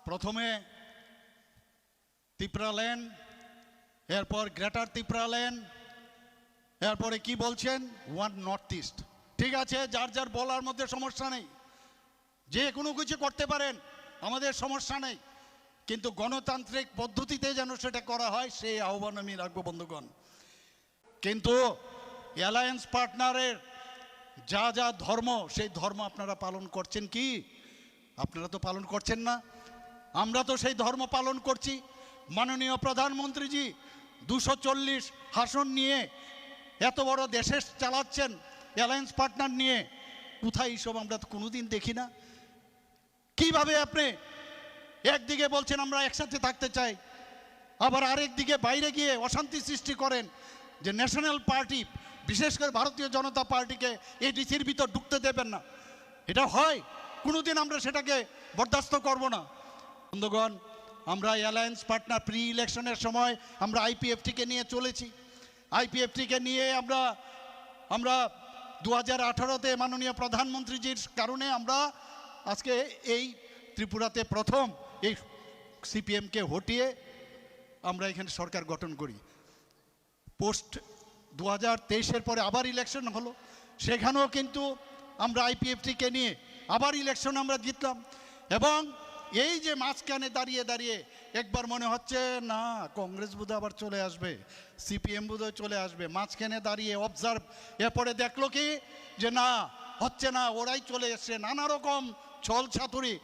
প্রথমে ত্রিপুরাল্যান্ড, এরপর গ্রেটার ত্রিপুরাল্যান্ড, এরপরে কি বলছেন ওয়ান নর্থ ইস্ট। ঠিক আছে, যার যার বলার মধ্যে সমস্যা নেই, যে কোনো কিছু করতে পারেন, আমাদের সমস্যা নেই, কিন্তু গণতান্ত্রিক পদ্ধতিতে যেন সেটা করা হয় সেই আহ্বান আমি রাখবো বন্ধুগণ। কিন্তু অ্যালায়েন্স পার্টনারের যা যা ধর্ম, সেই ধর্ম আপনারা পালন করছেন কি? আপনারা তো পালন করছেন না। আমরা তো সেই ধর্ম পালন করছি। মাননীয় প্রধানমন্ত্রীজি 240 আসন নিয়ে এত বড় দেশে চালাচ্ছেন অ্যালায়েন্স পার্টনার নিয়ে। কোথায় এইসব আমরা তো কোনোদিন দেখি না। কিভাবে আপনি একদিকে বলছেন আমরা একসাথে থাকতে চাই, আবার আরেক দিকে বাইরে গিয়ে অশান্তি সৃষ্টি করেন যে ন্যাশনাল পার্টি, বিশেষ করে ভারতীয় জনতা পার্টিকে এডিসির ভিতর ঢুকতে দেবেন না। এটা হয় কোনোদিন, আমরা সেটাকে বরদাস্ত করব না। বন্ধুগণ, আমরা অ্যালায়েন্স পার্টনার প্রি ইলেকশনের সময় আমরা আইপিএফটিকে নিয়ে চলেছি। আইপিএফটিকে নিয়ে আমরা 2018-তে মাননীয় প্রধানমন্ত্রীজির কারণে আমরা আজকে এই ত্রিপুরাতে প্রথম এই সিপিএমকে হটিয়ে আমরা এখানে সরকার গঠন করি। পোস্ট 2023-এর পরে আবার ইলেকশন হলো, সেখানেও কিন্তু আমরা আইপিএফটিকে নিয়ে আবার ইলেকশন আমরা জিতলাম। এবং এই যে মাঝখানে দাঁড়িয়ে দাঁড়িয়ে একবার মনে হচ্ছে না কংগ্রেস বোধহয় আবার চলে আসবে, সিপিএম বোধহয় চলে আসবে, মাঝখানে দাঁড়িয়ে অবজার্ভ, এরপরে দেখলো কি যে না হচ্ছে না, ওরাই চলে এসছে, নানা রকম ছল ছাতুরি।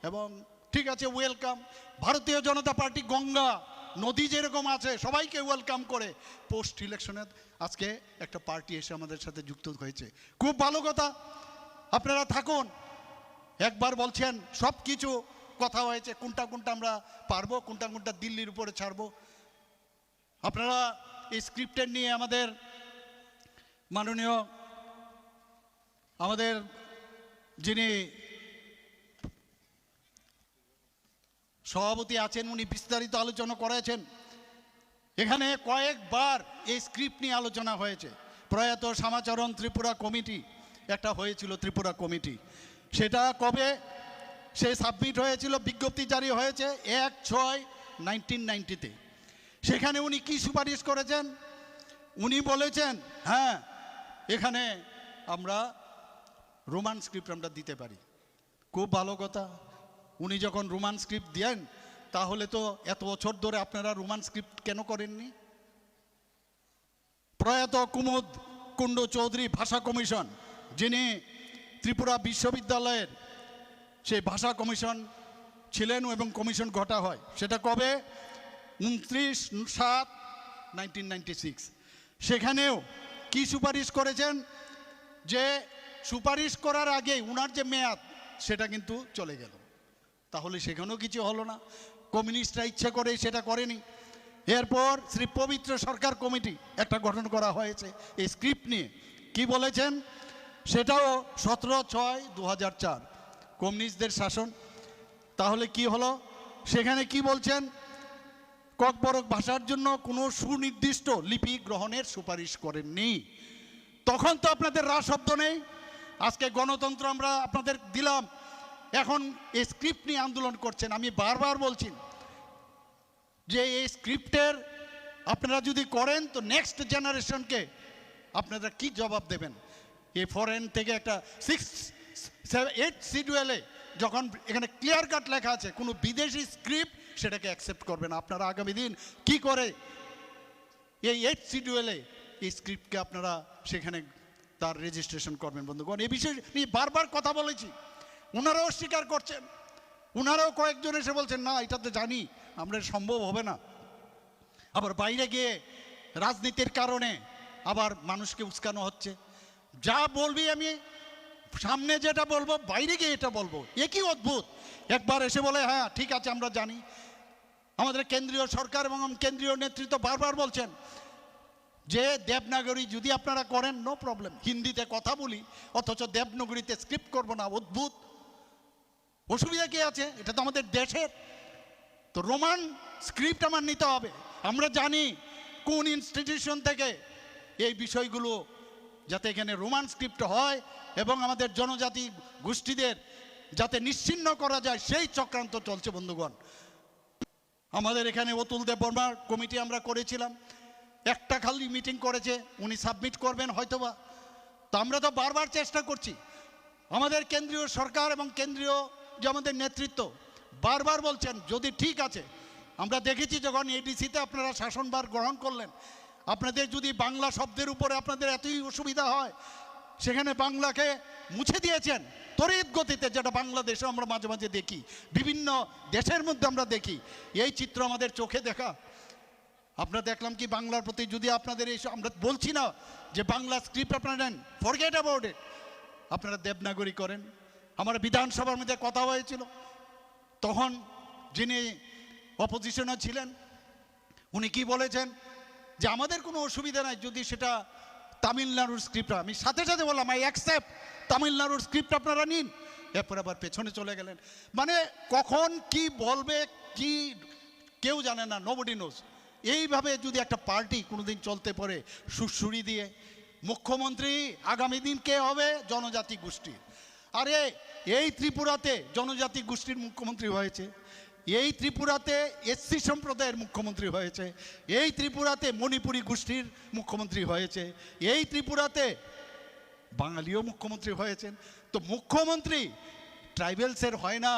এবং ঠিক আছে, ওয়েলকাম। ভারতীয় জনতা পার্টি গঙ্গা নদী যেরকম আছে সবাইকে ওয়েলকাম করে পোস্ট ইলেকশনে আজকে একটা পার্টি এসে আমাদের সাথে যুক্ত হয়েছে। খুব ভালো কথা, আপনারা থাকুন। একবার বলছেন সব কিছু কথা হয়েছে, কোনটা কোনটা আমরা পারবো, কোনটা কোনটা দিল্লির উপরে ছাড়বো। আপনারা এই স্ক্রিপ্টের নিয়ে আমাদের মাননীয় যিনি সভাপতি আছেন উনি বিস্তারিত আলোচনা করেছেন। এখানে কয়েকবার এই স্ক্রিপ্ট নিয়ে আলোচনা হয়েছে। প্রয়াত শ্যামাচরণ ত্রিপুরা কমিটি একটা হয়েছিল, ত্রিপুরা কমিটি, সেটা কবে সে সাবমিট হয়েছিল, বিজ্ঞপ্তি জারি হয়েছে 1/6/1990-তে। সেখানে উনি কি সুপারিশ করেছেন? উনি বলেছেন হ্যাঁ এখানে আমরা রোমান স্ক্রিপ্ট আমরা দিতে পারি। খুব ভালো কথা। উনি যখন রোমান স্ক্রিপ্ট দেন তাহলে তো এত বছর ধরে আপনারা রোমান স্ক্রিপ্ট কেন করেননি? প্রয়াত কুমুদ কুণ্ডু চৌধুরী ভাষা কমিশন, যিনি ত্রিপুরা বিশ্ববিদ্যালয়ের সেই ভাষা কমিশন ছিলেন এবং কমিশন গঠা হয়, সেটা কবে? 29/7/1996। সেখানেও কি সুপারিশ করেছেন যে সুপারিশ করার আগে উনার যে মেয়াদ সেটা কিন্তু চলে গেল। তাহলে সেখানেও কিছু হলো না, কমিউনিস্টরা ইচ্ছে করে সেটা করেনি। এরপর শ্রী পবিত্র সরকার কমিটি একটা গঠন করা হয়েছে এই স্ক্রিপ্ট নিয়ে। কি বলেছেন? সেটাও 17/6/2004, কমিউনিস্টদের শাসন। তাহলে কি হলো? সেখানে কি বলছেন? ককবরক ভাষার জন্য কোনো সুনির্দিষ্ট লিপি গ্রহণের সুপারিশ করেননি। তখন তো আপনাদের রা শব্দ নেই। আজকে গণতন্ত্র আমরা আপনাদের দিলাম, এখন এই স্ক্রিপ্ট নিয়ে আন্দোলন করছেন। আমি বারবার বলছি যে এই স্ক্রিপ্টের আপনারা যদি করেন তো নেক্সট জেনারেশনকে আপনারা কি জবাব দেবেন? এই ফরেন থেকে একটা 6-7-8 শিডিউলে যখন এখানে ক্লিয়ার কাট লেখা আছে কোনো বিদেশি স্ক্রিপ্ট সেটাকে অ্যাকসেপ্ট করবে না। আপনারা আগামী দিন কি করে এই 8 শিডিউলে এই স্ক্রিপ্টকে আপনারা সেখানে তার রেজিস্ট্রেশন করবেন? বন্ধুগণ, এই বিষয়ে নিয়ে বারবার কথা বলেছি, ওনারাও স্বীকার করছেন। ওনারাও কয়েকজন এসে বলছেন না এটা তো জানি আমরা সম্ভব হবে না। আবার বাইরে গিয়ে রাজনীতির কারণে আবার মানুষকে উস্কানো হচ্ছে। যা বলবি আমি সামনে যেটা বলবো বাইরে গিয়ে এটা বলবো, এ কি অদ্ভুত! একবার এসে বলে হ্যাঁ ঠিক আছে আমরা জানি। আমাদের কেন্দ্রীয় সরকার এবং কেন্দ্রীয় নেতৃত্ব বারবার বলছেন যে দেবনাগরী যদি আপনারা করেন নো প্রবলেম, হিন্দিতে কথা বলি অথচ দেবনাগরীতে স্ক্রিপ্ট করবো না। অদ্ভুত, অসুবিধা কি আছে? এটা তো আমাদের দেশের। তো রোমান স্ক্রিপ্ট আমার নিতে হবে। আমরা জানি কোন ইনস্টিটিউশন থেকে এই বিষয়গুলো যাতে এখানে রোমান স্ক্রিপ্ট হয় এবং আমাদের জনজাতি গোষ্ঠীদের যাতে নিশ্চিহ্ন করা যায় সেই চক্রান্ত চলছে বন্ধুগণ। আমাদের এখানে অতুল দেব বর্মার কমিটি আমরা করেছিলাম, একটা খালি মিটিং করেছে, উনি সাবমিট করবেন হয়তোবা। তো আমরা তো বারবার চেষ্টা করছি, আমাদের কেন্দ্রীয় সরকার এবং কেন্দ্রীয় যে আমাদের নেতৃত্ব বারবার বলছেন যদি ঠিক আছে। আমরা দেখেছি যখন এডিসিতে আপনারা শাসনভার গ্রহণ করলেন, আপনাদের যদি বাংলা শব্দের উপরে আপনাদের এতই অসুবিধা হয়, সেখানে বাংলাকে মুছে দিয়েছেন তড়িৎ গতিতে, যেটা বাংলাদেশে আমরা মাঝে মাঝে দেখি, বিভিন্ন দেশের মধ্যে আমরা দেখি। এই চিত্র আমাদের চোখে দেখা। আমরা দেখলাম কি বাংলার প্রতি যদি আপনাদের এই, আমরা বলছি না যে বাংলা স্ক্রিপ্ট আপনারা নেন, ফরগেট অ্যাবাউট ইট, আপনারা দেবনাগরী করেন। আমার বিধানসভার মধ্যে কথা হয়েছিল, তখন যিনি অপোজিশনে ছিলেন উনি কি বলেছেন যে আমাদের কোনো অসুবিধা নাই যদি সেটা তামিলনাড়ুর স্ক্রিপ্ট। আমি সাথে সাথে বললাম আই অ্যাকসেপ্ট, তামিলনাড়ুর স্ক্রিপ্ট আপনারা নিন। এরপর আবার পেছনে চলে গেলেন। মানে কখন কি বলবে কি কেউ জানে না, নোবডি নোজ। এইভাবে যদি একটা পার্টি কোনোদিন চলতে পারে সুরসুরি দিয়ে, মুখ্যমন্ত্রী আগামী দিন কে হবে? জনজাতি গোষ্ঠীর। আরে এই ত্রিপুরাতে জনজাতি গোষ্ঠীর মুখ্যমন্ত্রী হয়েছে, এই ত্রিপুরাতে এসসি সম্প্রদায়ের মুখ্যমন্ত্রী হয়েছে, এই ত্রিপুরাতে মণিপুরী গোষ্ঠীর মুখ্যমন্ত্রী হয়েছে, এই ত্রিপুরাতে বাঙালিও মুখ্যমন্ত্রী হয়েছেন। তো মুখ্যমন্ত্রী ট্রাইবেলসের হয় না,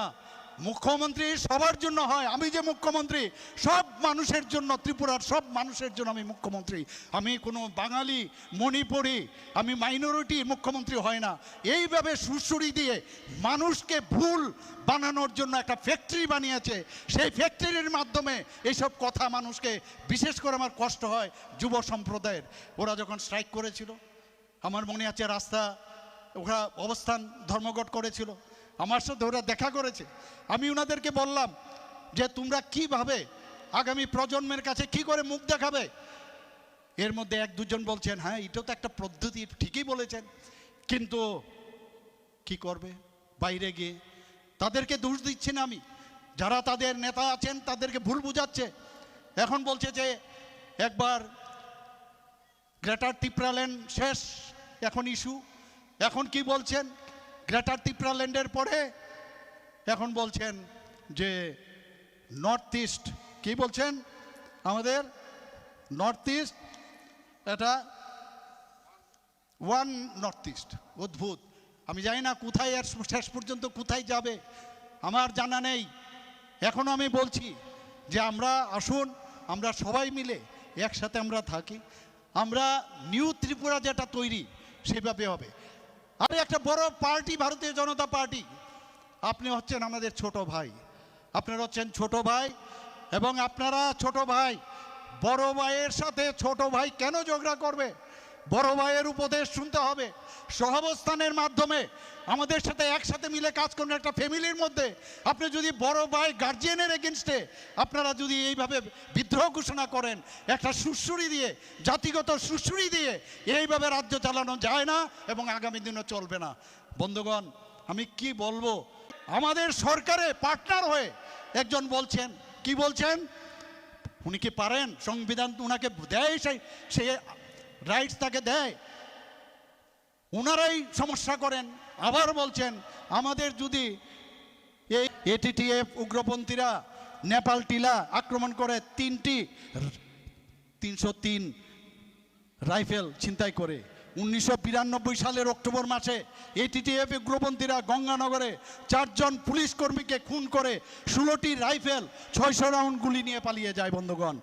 মুখ্যমন্ত্রী সবার জন্য হয়। আমি যে মুখ্যমন্ত্রী সব মানুষের জন্য, ত্রিপুরার সব মানুষের জন্য আমি মুখ্যমন্ত্রী। আমি কোনো বাঙালি, মণিপুরি, আমি মাইনরিটি মুখ্যমন্ত্রী হয় না। এইভাবে সুরসুরি দিয়ে মানুষকে ভুল বানানোর জন্য একটা ফ্যাক্টরি বানিয়েছে। সেই ফ্যাক্টরির মাধ্যমে এইসব কথা মানুষকে, বিশেষ করে আমার কষ্ট হয় যুব সম্প্রদায়ের। ওরা যখন স্ট্রাইক করেছিল, আমার মনে আছে রাস্তা ওরা অবস্থান ধর্মঘট করেছিল, আমার সাথে ওরা দেখা করেছে। আমি ওনাদেরকে বললাম যে তোমরা কিভাবে আগামী প্রজন্মের কাছে কি করে মুখ দেখাবে? এর মধ্যে এক দুজন বলছেন হ্যাঁ এটা তো একটা পদ্ধতি, ঠিকই বলেছেন, কিন্তু কি করবে বাইরে গিয়ে? তাদেরকে দোষ দিচ্ছি না আমি, যারা তাদের নেতা আছেন তাদেরকে ভুল বুঝাচ্ছে। এখন বলছে যে একবার গ্রেটার ত্রিপুরাল্যান্ড শেষ, এখন ইস্যু। এখন কি বলছেন? গ্রেটার ত্রিপুরাল্যান্ডের পরে এখন বলছেন যে নর্থ ইস্ট, কি বলছেন? আমাদের নর্থ ইস্ট, এটা ওয়ান নর্থ ইস্ট। অদ্ভুত, আমি জানি না কোথায় আর শেষ পর্যন্ত কোথায় যাবে আমার জানা নেই। এখনও আমি বলছি যে আমরা আসুন, আমরা সবাই মিলে একসাথে আমরা থাকি, আমরা নিউ ত্রিপুরা যেটা তৈরি সেভাবে হবে। আর একটা বড় পার্টি ভারতীয় জনতা পার্টি, আপনি হচ্ছেন আমাদের ছোট ভাই, আপনারা হচ্ছেন ছোট ভাই, এবং আপনারা ছোট ভাই, বড় ভাইয়ের সাথে ছোট ভাই কেন ঝগড়া করবে? বড় ভাইয়ের উপদেশ শুনতে হবে। সহাবস্থানের মাধ্যমে আমাদের সাথে একসাথে মিলে কাজ করুন একটা ফ্যামিলির মধ্যে। আপনি যদি বড় ভাই গার্জিয়ানের এগেনস্টে আপনারা যদি এইভাবে বিদ্রোহ ঘোষণা করেন, একটা সুরসুরি দিয়ে, জাতিগত সুরসুরি দিয়ে এইভাবে রাজ্য চালানো যায় না এবং আগামী দিনও চলবে না। বন্ধুগণ, আমি কি বলবো, আমাদের সরকারে পার্টনার হয়ে একজন বলছেন, কি বলছেন? উনি কি পারেন? সংবিধান ওনাকে দেয়, সে রাইটস তাকে দেয়, ওনারাই সমস্যা করেন। আবার বলছেন আমাদের যদি এই এটিটিএফ উগ্রপন্থীরা নেপাল টিলা আক্রমণ করে 303 রাইফেল ছিনতাই করে। 1992 সালের অক্টোবর মাসে এটিটিএফ উগ্রপন্থীরা গঙ্গানগরে 4 জন পুলিশ কর্মীকে খুন করে 16টি রাইফেল 600 রাউন্ড গুলি নিয়ে পালিয়ে যায়। বন্ধুগণ,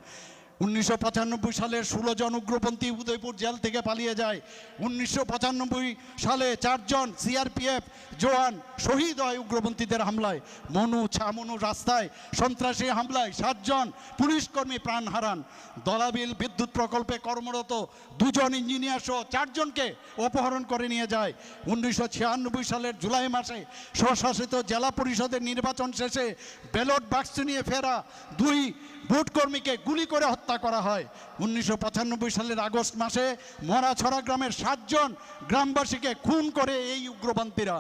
1995 সালের 16 জন উগ্রপন্থী উদয়পুর জেল থেকে পালিয়ে যায়। 1995 সালে 4 জন সিআরপিএফ জওয়ান শহীদ হয় উগ্রপন্থীদের হামলায়। ছামনু রাস্তায় সন্ত্রাসী হামলায় 7 জন পুলিশ কর্মী প্রাণ হারান। দলাবিল বিদ্যুৎ প্রকল্পে কর্মরত 2 জন ইঞ্জিনিয়ার সহ 4 জনকে অপহরণ করে নিয়ে যায়। 1996 সালের জুলাই মাসে স্বশাসিত জেলা পরিষদের নির্বাচন শেষে ব্যালট বাক্স নিয়ে ফেরা 2 ভোট কর্মীকে গুলি করে হত্যা করা হয়। 1995 সালের আগস্ট মাসে মরাছড়া গ্রামের 7 জন গ্রামবাসীকে খুন করে এই উগ্রপন্থীরা।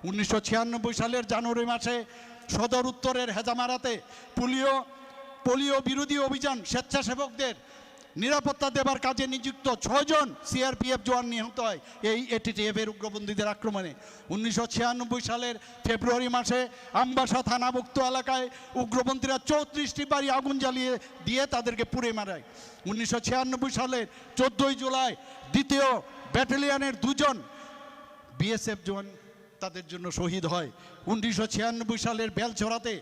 1996 সালের জানুয়ারি মাসে সদর উত্তরের হেজামারাতে পোলিও বিরোধী অভিযান স্বেচ্ছাসেবকদের নিরাপত্তা দেবার কাজে নিযুক্ত 6 জন সিআরপিএফ জওয়ান নিহত হয় এই এটিটিএফ এর উগ্রপন্থীদের আক্রমণে। 1996 সালের ফেব্রুয়ারি মাসে আমবাসা থানাভুক্ত এলাকায় উগ্রপন্থীরা 34টি বাড়ি আগুন জ্বালিয়ে দিয়ে তাদেরকে পুড়ে মারায়। 1996 সালের 14 জুলাই 2য় ব্যাটালিয়নের 2 জন বিএসএফ জওয়ান তাদের জন্য শহীদ হয়। 1996 সালের বেলছড়াতে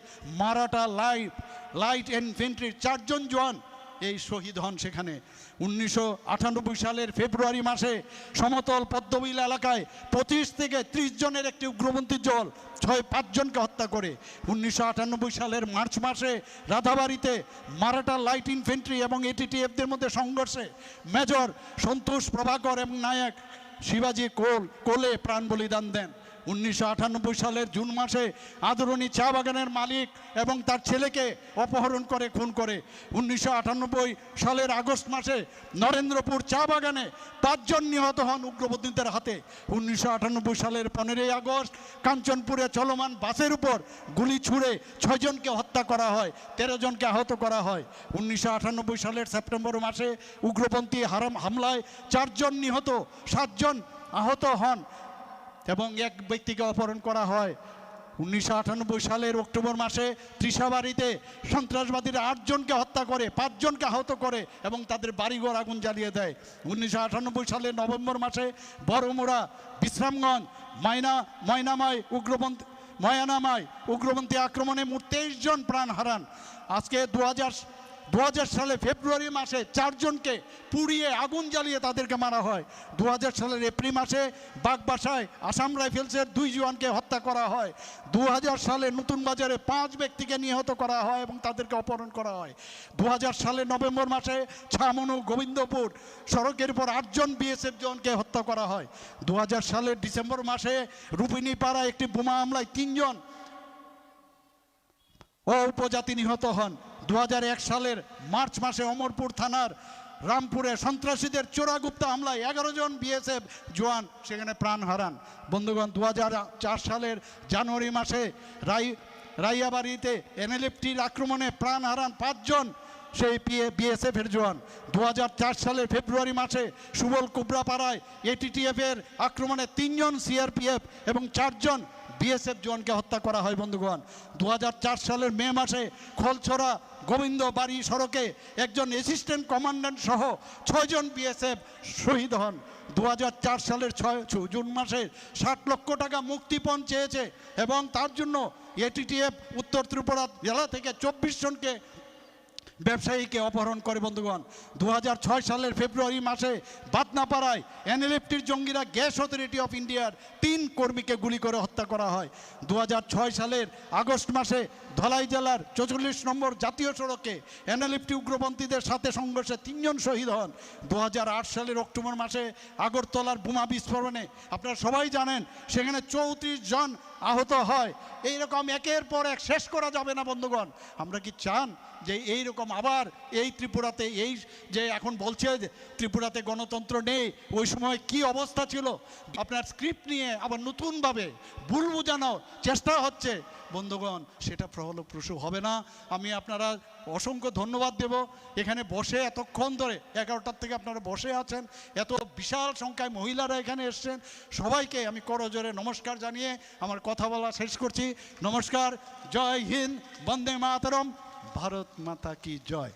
মারাঠা লাইট ইনফ্যান্ট্রির 4 জন জওয়ান এই শহীদ হন সেখানে। 1998 সালের ফেব্রুয়ারি মাসে সমতল পদ্মবিল এলাকায় 25 থেকে 30 জনের একটি উগ্রপন্থী দল 5 জনকে হত্যা করে। 1998 সালের মার্চ মাসে রাধাবাড়িতে মারাঠা লাইট ইনফ্যান্ট্রি এবং এটিটিএফদের মধ্যে সংঘর্ষে মেজর সন্তোষ প্রভাকর এবং নায়ক শিবাজি কোলে প্রাণ বলিদান দেন। 1998 সালের জুন মাসে আদরণী চা বাগানের মালিক এবং তার ছেলেকে অপহরণ করে খুন করে। 1998 সালের আগস্ট মাসে নরেন্দ্রপুর চা বাগানে 5 জন নিহত হন উগ্রপন্থীদের হাতে। 1998 সালের 15 আগস্ট কাঞ্চনপুরে চলমান বাসের উপর গুলি ছুড়ে 6 জনকে হত্যা করা হয়, 13 জনকে আহত করা হয়। 1998 সালের সেপ্টেম্বর মাসে উগ্রপন্থী হামলায় 4 জন নিহত, 7 জন আহত হন এবং এক ব্যক্তিকে অপহরণ করা হয়। 1998 সালের অক্টোবর মাসে ত্রিশাবাড়িতে সন্ত্রাসবাদীরা 8 জনকে হত্যা করে, 5 জনকে আহত করে এবং তাদের বাড়িঘর আগুন জ্বালিয়ে দেয়। 1998 সালের নভেম্বর মাসে বড়মুড়া, বিশ্রামগঞ্জ, ময়নামায় উগ্রপন্থী আক্রমণে মোট 23 জন প্রাণ হারান। আজকে 2000 সালে ফেব্রুয়ারি মাসে 4 জনকে পুড়িয়ে আগুন জ্বালিয়ে তাদেরকে মারা হয়। 2000 সালের এপ্রিল মাসে বাগবাসায় আসাম রাইফেলসের 2 জওয়ানকে হত্যা করা হয়। 2000 সালে নতুন বাজারে 5 ব্যক্তিকে নিহত করা হয় এবং তাদেরকে অপহরণ করা হয়। 2000 সালের নভেম্বর মাসে ছামনু গোবিন্দপুর সড়কের উপর 8 জন বিএসএফ জওয়ানকে হত্যা করা হয়। 2000 সালের ডিসেম্বর মাসে রূপিনীপাড়া একটি বোমা হামলায় 3 জন উপজাতি নিহত হন। 2001 সালের মার্চ মাসে অমরপুর থানার রামপুরে সন্ত্রাসীদের চোরাগুপ্তা হামলায় 11 জন বিএসএফ জওয়ান সেখানে প্রাণ হারান। বন্ধুগণ, 2004 সালের জানুয়ারি মাসে রাইয়াবাড়িতে এনএলএফটির আক্রমণে প্রাণ হারান 5 জন সেই বিএসএফ এর জওয়ান। 2004 সালের ফেব্রুয়ারি মাসে সুবল কুবরাপাড়ায় এটিটিএফ এর আক্রমণে 3 জন সিআরপিএফ এবং 4 জন বিএসএফ জওয়ানকে হত্যা করা হয়। বন্ধুগণ, 2004 সালের মে মাসে খোলছড়া গোবিন্দ বাড়ি সড়কে একজন অ্যাসিস্ট্যান্ট কমান্ড্যান্ট সহ 6 জন বিএসএফ শহীদ হন। 2004 সালের জুন মাসে 60 লক্ষ টাকা মুক্তিপণ চেয়েছে এবং তার জন্য এটিটিএফ উত্তর ত্রিপুরা জেলা থেকে 24 জনকে ব্যবসায়ীকে অপহরণ করে। বন্ধুগণ, 2006 সালের ফেব্রুয়ারি মাসে বাদনাপাড়ায় এনএলএফটির জঙ্গিরা গ্যাস অথরিটি অফ ইন্ডিয়ার 3 কর্মীকে গুলি করে হত্যা করা হয়। 2006 সালের আগস্ট মাসে ধলাই জেলার 44 নম্বর জাতীয় সড়কে এনএলএফটি উগ্রপন্থীদের সাথে সংঘর্ষে 3 জন শহীদ হন। 2008 সালের অক্টোবর মাসে আগরতলার বোমা বিস্ফোরণে আপনারা সবাই জানেন সেখানে 34 জন আহত হয়। এইরকম একের পর এক শেষ করা যাবে না। বন্ধুগণ, আমরা কি চান যে এই রকম আবার এই ত্রিপুরাতে, এই যে এখন বলছে ত্রিপুরাতে গণতন্ত্র নেই, ওই সময় কি অবস্থা ছিল? আপনার স্ক্রিপ্ট নিয়ে আবার নতুনভাবে ভুল বোঝানোর চেষ্টা হচ্ছে। বন্ধুগণ, সেটা ফলপ্রসূ হবে না। আমি আপনারা অসংখ্য ধন্যবাদ দেব। এখানে বসে এতক্ষণ ধরে 11টার থেকে আপনারা বসে আছেন, এত বিশাল সংখ্যায় মহিলারা এখানে এসছেন, সবাইকে আমি করজোরে নমস্কার জানিয়ে আমার কথা বলা শেষ করছি। নমস্কার, জয় হিন্দ, বন্দে মাতরম, ভারত মাতা কি জয়।